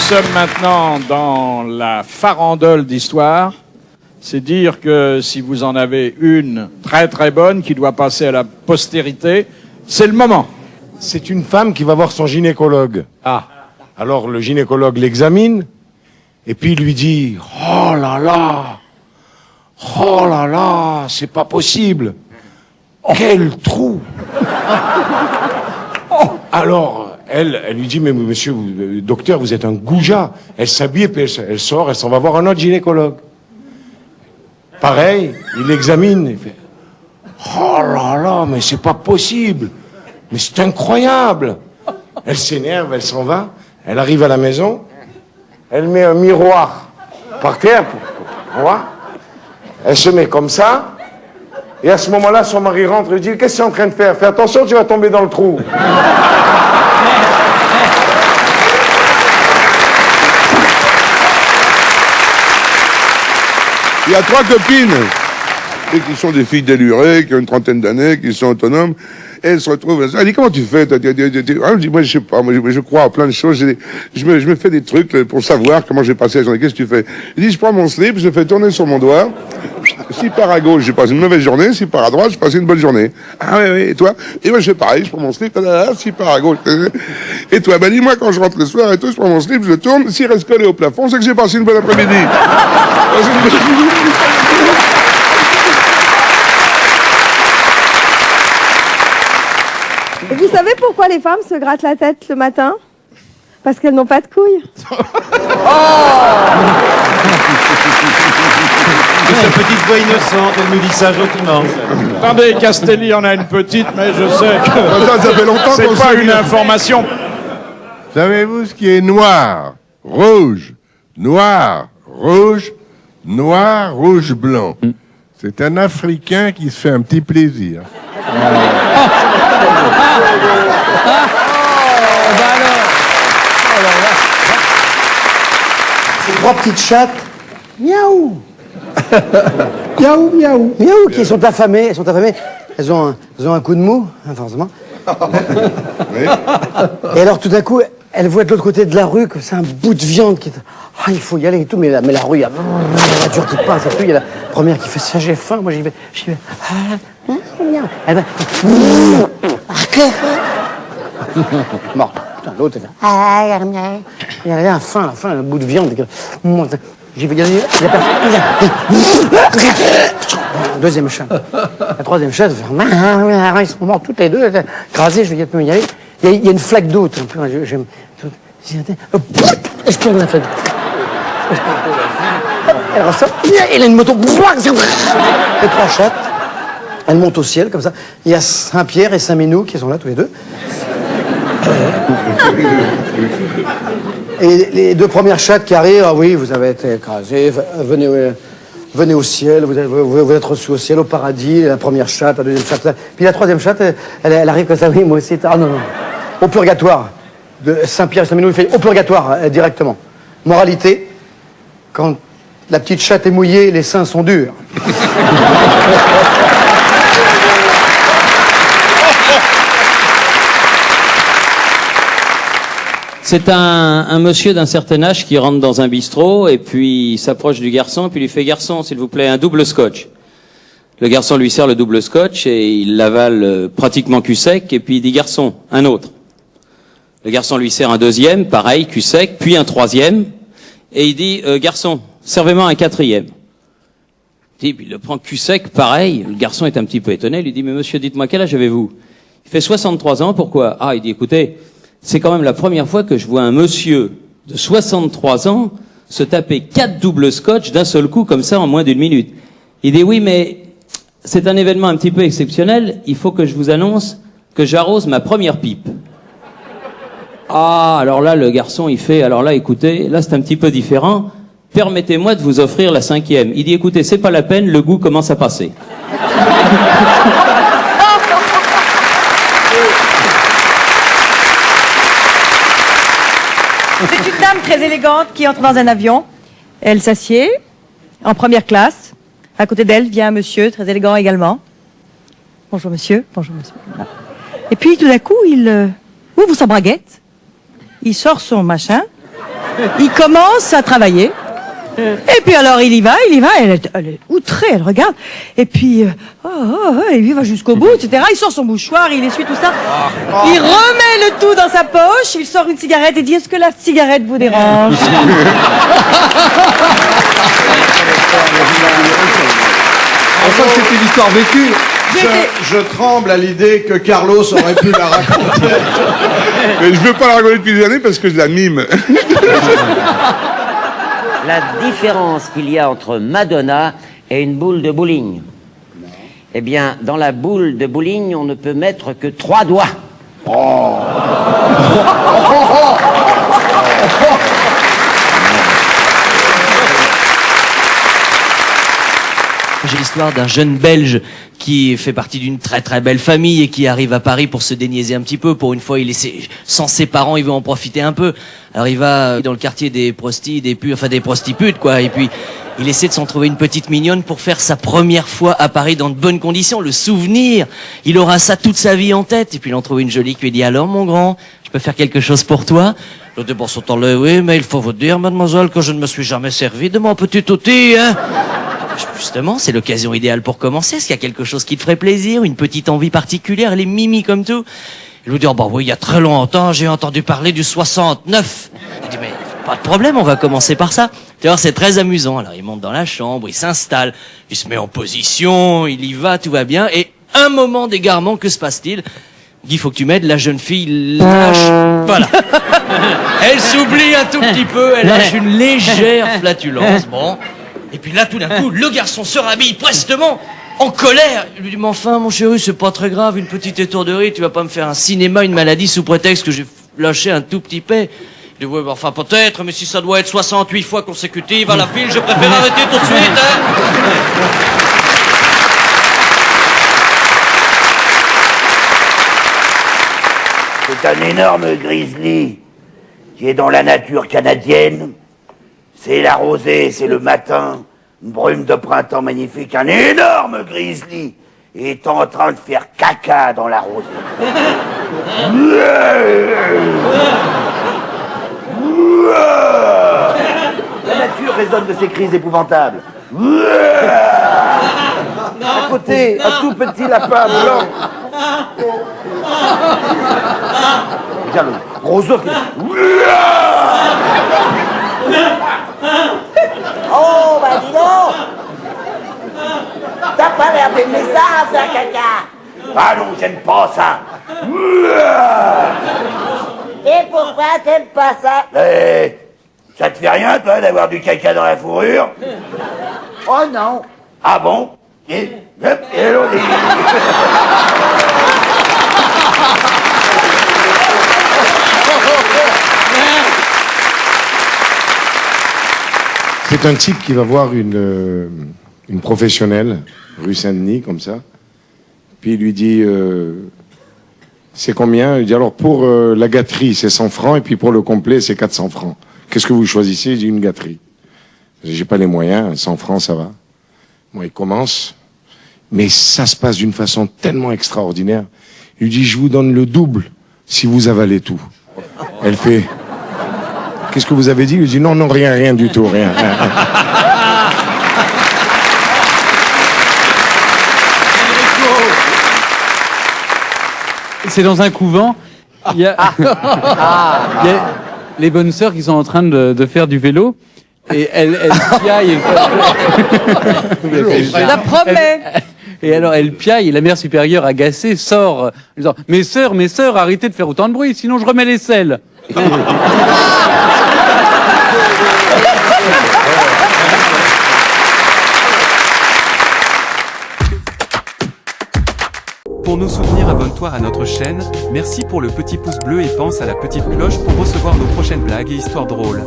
sommes maintenant dans la farandole d'histoire. C'est dire que si vous en avez une très très bonne qui doit passer à la postérité, c'est le moment. C'est une femme qui va voir son gynécologue. Ah. Alors le gynécologue l'examine et puis il lui dit « Oh là là, c'est pas possible. Quel trou !» Alors elle lui dit « Mais monsieur, docteur, vous êtes un goujat. » Elle s'habille et puis elle sort, elle s'en va voir un autre gynécologue. Pareil, il l'examine, il fait « Oh là là, mais c'est pas possible, mais c'est incroyable !» Elle s'énerve, elle s'en va, elle arrive à la maison, elle met un miroir par terre, pour voir. Elle se met comme ça, et à ce moment-là, son mari rentre et lui dit « Qu'est-ce que tu es en train de faire? Fais attention, tu vas tomber dans le trou. » Il y a 3 copines, et qui sont des filles délurées, qui ont une trentaine d'années, qui sont autonomes, et elles se retrouvent. Elle dit, comment tu fais? Je dis, moi, je sais pas, moi, je crois à plein de choses. Je me fais des trucs pour savoir comment j'ai passé la journée. Qu'est-ce que tu fais? Je dis, je prends mon slip, je le fais tourner sur mon doigt. Si part à gauche, j'ai passé une mauvaise journée. Si part à droite, j'ai passé une bonne journée. Ah oui, oui, et toi? Et moi, je fais pareil, je prends mon slip, si part à gauche. Et toi? Ben, dis-moi, quand je rentre le soir et tout, je prends mon slip, je le tourne. S'il reste collé au plafond, c'est que j'ai passé une bonne après-midi. Et vous savez pourquoi les femmes se grattent la tête le matin? Parce qu'elles n'ont pas de couilles. C'est sa petite voix innocente, elle nous dit ça gentiment. Attendez, Castelli en a une petite, mais je sais que Ça fait longtemps c'est qu'on pas sait une information. Savez-vous ce qui est noir, rouge, noir, rouge, noir, rouge, blanc? C'est un Africain qui se fait un petit plaisir. Ces 3 petites chattes, miaou, miaou, miaou, miaou, qui sont affamées, elles ont un coup de mou, hein, forcément. Et alors tout d'un coup, elles voient de l'autre côté de la rue que c'est un bout de viande qui... Ah, il faut y aller et tout, mais la rue, il y a la voiture qui passe et tout, il y a la première qui fait ça, j'ai faim, moi j'y vais. Elle va... Mort. Putain, l'autre, elle fait... Il y a faim, un bout de viande. J'y vais, il y a personne. Deuxième chat. La troisième chatte, ils sont morts toutes les deux, écrasées, je vais y aller. Il y a une flaque d'eau, un peu, j'aime... Je plonge dans la flaque. Elle ressort, elle a une moto. Les 3 chattes, elles montent au ciel, comme ça. Il y a Saint-Pierre et Saint-Ménou qui sont là, tous les deux. Et les 2 premières chattes qui arrivent, ah oui, vous avez été écrasés, venez au ciel, vous êtes reçus au ciel, au paradis, la première chatte, la deuxième chatte, puis la troisième chatte, elle arrive comme ça, oui, moi aussi, ah non, au purgatoire, de Saint-Pierre et Saint-Ménou, il fait au purgatoire, directement. Moralité, quand la petite chatte est mouillée, les seins sont durs. C'est un monsieur d'un certain âge qui rentre dans un bistrot et puis il s'approche du garçon et puis il lui fait « Garçon, s'il vous plaît, un double scotch ». Le garçon lui sert le double scotch et il l'avale pratiquement cul sec et puis il dit « Garçon, un autre ». Le garçon lui sert un deuxième, pareil, cul sec, puis un troisième et il dit « Garçon, servez-moi un quatrième ». Puis il le prend cul sec, pareil. Le garçon est un petit peu étonné, il lui dit « Mais monsieur, dites-moi, quel âge avez-vous » Il fait 63 ans, pourquoi? Ah, il dit « Écoutez, c'est quand même la première fois que je vois un monsieur de 63 ans se taper 4 doubles scotch d'un seul coup comme ça en moins d'1 minute. » Il dit « Oui, mais c'est un événement un petit peu exceptionnel. Il faut que je vous annonce que j'arrose ma première pipe. » Ah, alors là, le garçon, il fait « Alors là, écoutez, là c'est un petit peu différent. Permettez-moi de vous offrir la 5e. » Il dit « Écoutez, c'est pas la peine, le goût commence à passer. » C'est une dame très élégante qui entre dans un avion. Elle s'assied en première classe. À côté d'elle vient un monsieur très élégant également. Bonjour monsieur, bonjour monsieur. Voilà. Et puis tout d'un coup, il ouvre sa braguette. Il sort son machin. Il commence à travailler. Et puis alors il y va, elle est outrée, elle regarde. Et puis, et il va jusqu'au bout, etc. Il sort son mouchoir, il essuie tout ça. Il remet le tout dans sa poche, il sort une cigarette et dit, est-ce que la cigarette vous dérange? On sent que c'était une histoire vécue. Je tremble à l'idée que Carlos aurait pu la raconter. Mais je veux pas la raconter depuis des années parce que je la mime. La différence qu'il y a entre Madonna et une boule de bowling. Eh bien, dans la boule de bowling, on ne peut mettre que 3 doigts. J'ai l'histoire d'un jeune Belge qui fait partie d'une très très belle famille et qui arrive à Paris pour se déniaiser un petit peu. Pour une fois, il est sans ses parents, il veut en profiter un peu. Alors il va dans le quartier des des prostitutes, quoi. Et puis il essaie de s'en trouver une petite mignonne pour faire sa première fois à Paris dans de bonnes conditions. Le souvenir, il aura ça toute sa vie en tête. Et puis il en trouve une jolie qui lui dit, alors mon grand, je peux faire quelque chose pour toi? Le débat s'entend-le, oui, mais il faut vous dire, mademoiselle, que je ne me suis jamais servi de mon petit outil, hein. Justement, c'est l'occasion idéale pour commencer. Est-ce qu'il y a quelque chose qui te ferait plaisir, une petite envie particulière? Elle est mimi comme tout. Il lui dit, oh bah oui, il y a très longtemps, j'ai entendu parler du 69. Il dit, mais pas de problème, on va commencer par ça. Tu vois, c'est très amusant. Alors il monte dans la chambre, il s'installe, il se met en position, il y va, tout va bien. Et un moment d'égarement, que se passe-t-il? Il faut que tu m'aides, la jeune fille lâche. Voilà. Elle s'oublie un tout petit peu, elle lâche une légère flatulence. Bon. Et puis là, tout d'un coup, le garçon se rhabille prestement, en colère. Il lui dit, mais enfin, mon chéri, c'est pas très grave, une petite étourderie, tu vas pas me faire un cinéma, une maladie sous prétexte que j'ai lâché un tout petit paix. Il dit, ouais, bah, enfin, peut-être, mais si ça doit être 68 fois consécutives à la file, je préfère arrêter tout de suite, hein. C'est un énorme grizzly qui est dans la nature canadienne. C'est la rosée, c'est le matin, une brume de printemps magnifique, un énorme grizzly est en train de faire caca dans la rosée. La nature résonne de ces cris épouvantables. À côté, un tout petit lapin blanc. Regarde le gros ours qui... Oh, bah dis donc! T'as pas l'air d'aimer ça, faire caca! Ah non, j'aime pas ça! Et pourquoi t'aimes pas ça? Ça te fait rien, toi, d'avoir du caca dans la fourrure? Oh non! Ah bon? Et l'autre... C'est un type qui va voir une professionnelle, rue Saint-Denis, comme ça. Puis il lui dit, c'est combien? Il dit, alors pour la gâterie, c'est 100 francs, et puis pour le complet, c'est 400 francs. Qu'est-ce que vous choisissez? Il dit, une gâterie. J'ai pas les moyens, 100 francs, ça va. Bon, il commence, mais ça se passe d'une façon tellement extraordinaire. Il lui dit, je vous donne le double si vous avalez tout. Elle fait... Qu'est-ce que vous avez dit? Il dit non, rien du tout, rien. C'est dans un couvent. Il y a les bonnes sœurs qui sont en train de faire du vélo. Et elles piaillent. Je la promets. Et alors elle piaille et la mère supérieure agacée sort en disant mes sœurs, arrêtez de faire autant de bruit, sinon je remets les selles. Pour nous soutenir, abonne-toi à notre chaîne, merci pour le petit pouce bleu et pense à la petite cloche pour recevoir nos prochaines blagues et histoires drôles.